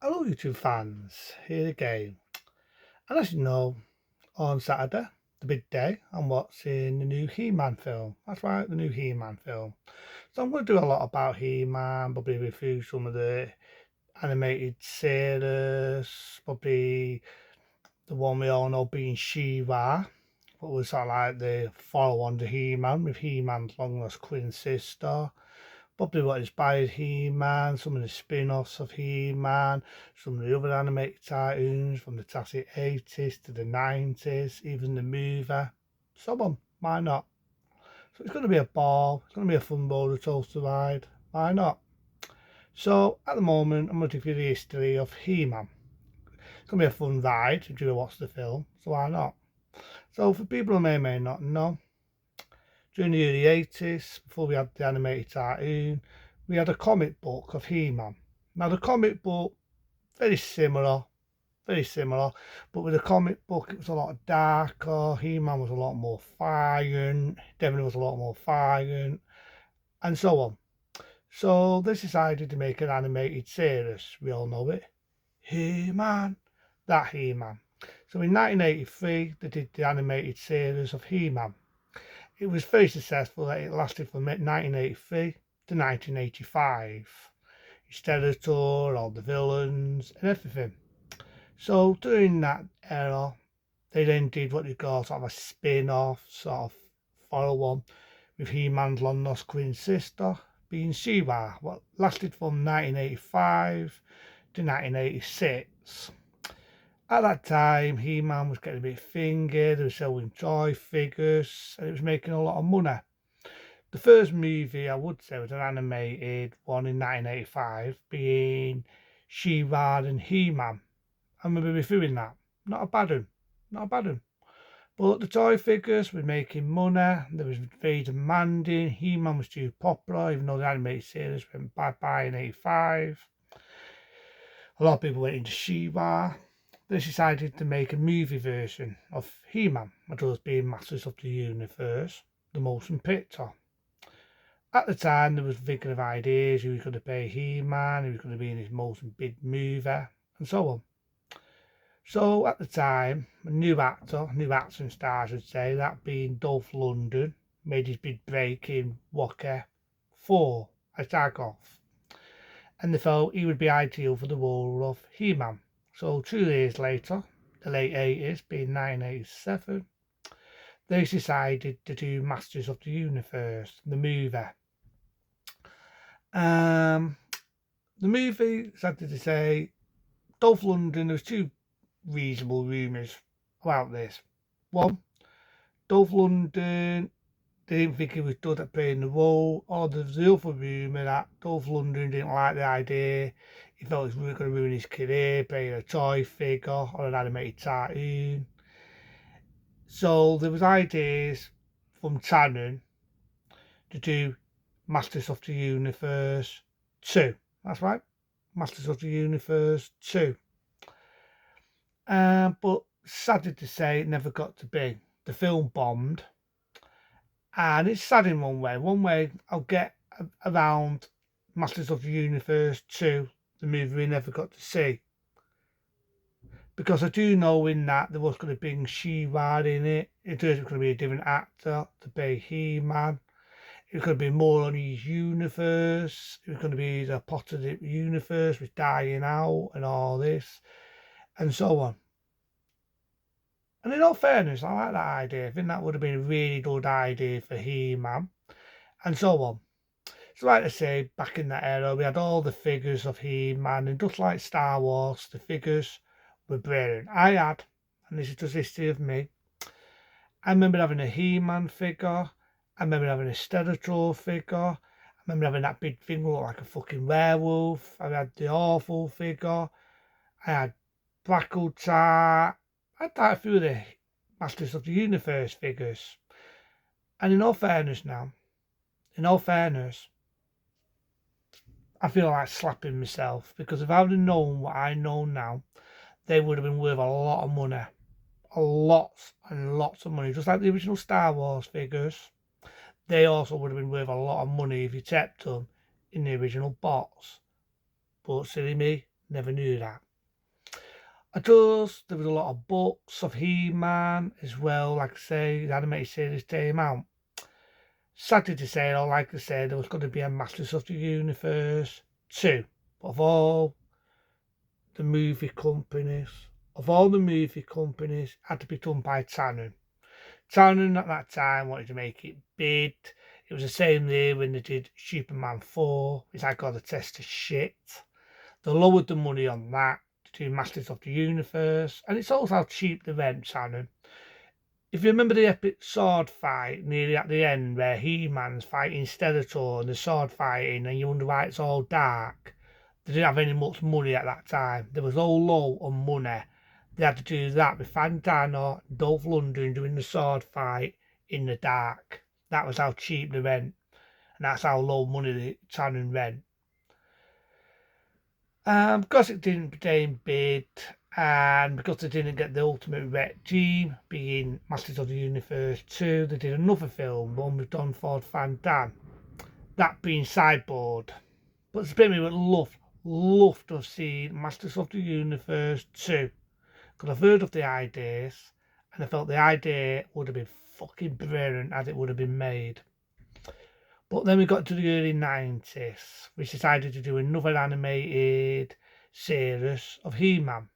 Hello, YouTube fans. Here again. And as you know, on Saturday, the big day, I'm watching the new He-Man film. That's right, the new He-Man film. So I'm going to do a lot about He-Man, probably review some of the animated series, probably the one we all know being She-Ra, what was sort of like the follow-on to He-Man, with He-Man's long-lost twin sister. Probably what inspired He-Man, some of the spin-offs of He-Man, some of the other animated cartoons from the classic 80s to the 90s, even the movie. So on, why not? So it's going to be a ball, it's going to be a fun roller coaster ride, why not? So at the moment, I'm going to give you the history of He-Man. It's going to be a fun ride if you watch the film, so why not? So for people who may not know, during the early 80s, before we had the animated cartoon, we had a comic book of He-Man. Now the comic book, very similar, but with the comic book it was a lot darker, He-Man was a lot more violent, Devon was a lot more violent, and so on. So they decided to make an animated series, we all know it, He-Man, that He-Man. So in 1983 they did the animated series of He-Man. It was very successful. It lasted from 1983 to 1985. Skeletor, all the villains, and everything. So during that era, they then did what you call sort of a spin-off, sort of follow-on, with He-Man's long-lost twin sister being She-Ra, what lasted from 1985 to 1986. At that time, He-Man was getting a bit fingered, they were selling toy figures, and it was making a lot of money. The first movie I would say was an animated one in 1985, being She-Ra and He-Man. I remember reviewing that. Not a bad one, not a bad one. But the toy figures were making money, they was very demanding, He-Man was too popular, even though the animated series went bye-bye in 85. A lot of people went into She-Ra. They decided to make a movie version of He-Man, which was being Masters of the Universe, the motion picture. At the time, there was vigor of ideas who was going to play He-Man, who was going to be in his motion big movie, and so on. So at the time, a new actor, new action star, I should say, that being Dolph Lundgren, made his big break in Rocky 4 as Dagoff, and they felt he would be ideal for the role of He-Man. So 2 years later, the late 80s, being 1987, they decided to do Masters of the Universe, the movie. Um, the movie, sadly to say, Dolph Lundgren, there was two reasonable rumours about this. One, Dolph Lundgren didn't think he was good at playing the role, or there's the other rumour that Dolph Lundgren didn't like the idea. He felt he was going to ruin his career playing a toy figure or an animated cartoon. So there was ideas from Tannen to do Masters of the Universe 2. That's right, Masters of the Universe 2. But sadly to say, it never got to be. The film bombed, and it's sad in one way. One way, I'll get around Masters of the Universe 2, the movie we never got to see, because I do know in that there was going to be She-Ra in it. It was going to be a different actor to play He-Man. It was going to be more on his universe. It was going to be the Potter universe was dying out and all this, and so on. And in all fairness, I like that idea. I think that would have been a really good idea for He-Man, and so on. So like I say, back in that era, we had all the figures of He-Man, and just like Star Wars, the figures were brilliant. I had, and this is just history of me, I remember having a He-Man figure, I remember having a Skeletor figure, I remember having that big thing that looked like a fucking werewolf, I had the Awful figure, I had Bracklechar, I had quite a few of the Masters of the Universe figures. And in all fairness now, in all fairness, I feel like slapping myself, because if I would have known what I know now, they would have been worth a lot of money. A lot and lots of money. Just like the original Star Wars figures, they also would have been worth a lot of money if you kept them in the original box. But silly me, Never knew that. There was a lot of books of He-Man as well. Like I say, the animated series came out. Sadly to say, or like I said, there was going to be a Masters of the Universe 2. But of all the movie companies, had to be done by Tannen. Tannen at that time wanted to make it big. It was the same year when they did Superman 4. It's like all the test of shit. They lowered the money on that to do Masters of the Universe. And it's also how cheap they went, Tannen. If you remember the epic sword fight nearly at the end where He-Man's fighting Skeletor and the sword fighting and you wonder why it's all dark, they didn't have any much money at that time. They was all low on money. They had to do that with Fantano and Dolph Lundgren doing the sword fight in the dark. That was how cheap they went. And that's how low money the Tannen went. Because it didn't become big, and because they didn't get the Ultimate Red Team, being Masters of the Universe 2, they did another film, one with Don Ford Van Dam, that being Cyborg. But it's a bit me would love to have seen Masters of the Universe 2, because I've heard of the ideas, and I felt the idea would have been fucking brilliant as it would have been made. But then we got to the early 90s, which decided to do another animated series of He-Man.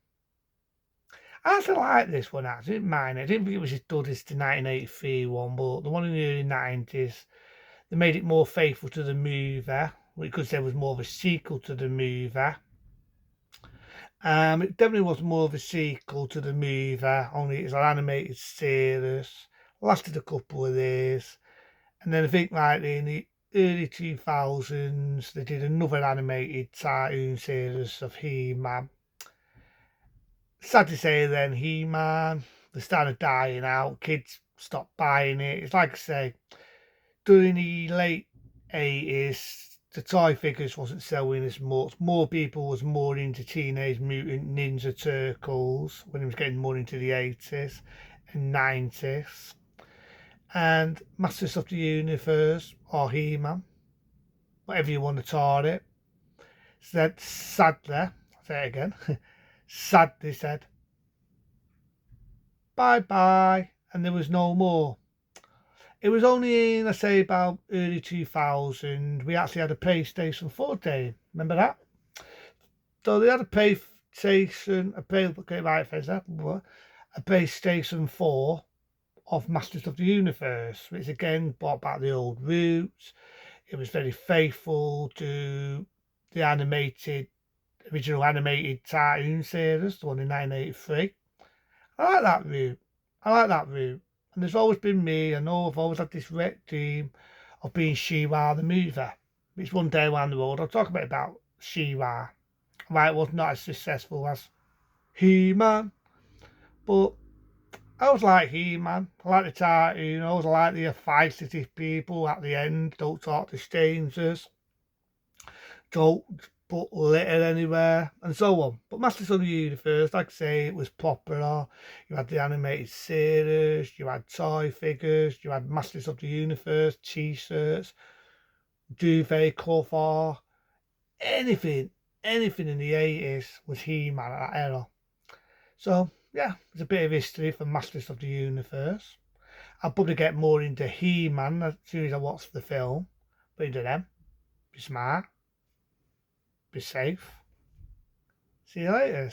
I actually like this one, I didn't mind it. I didn't think it was as good as the 1983 one, but the one in the early 90s, they made it more faithful to the movie, because there was more of a sequel to the movie. It definitely was more of a sequel to the movie, only it's an animated series, lasted a couple of days. And then I think like in the early 2000s, they did another animated cartoon series of He-Man. Sad to say then, He-Man, they started dying out. Kids stopped buying it. It's like I say, during the late 80s, the toy figures wasn't selling as much. More people was more into Teenage Mutant Ninja Turtles when it was getting more into the 80s and 90s. And Masters of the Universe, or He-Man, whatever you want to call it, said sadly, I'll say it again, sadly said, bye bye, and there was no more. It was only in, I say, about early 2000, we actually had a PlayStation 4 game. Remember that? So they had a PlayStation 4 of Masters of the Universe, which again brought back the old roots. It was very faithful to the original animated cartoon series, the one in 1983. I like that route. And there's always been me, I know I've always had this wet dream of being She-Ra the movie, which one day around the road I'll talk about She-Ra, why it was not as successful as He-Man. But I always like He-Man. I like the cartoon. I always like the feisty people at the end. Don't talk to strangers. Don't put litter anywhere, and so on. But Masters of the Universe, like I say, it was popular. You had the animated series, you had toy figures, you had Masters of the Universe t-shirts, duvet cover, anything in the 80s was He-Man at that era. So yeah, there's a bit of history for Masters of the Universe. I'll probably get more into He-Man as soon as I watch the film. But into them, be smart, be safe. See you later.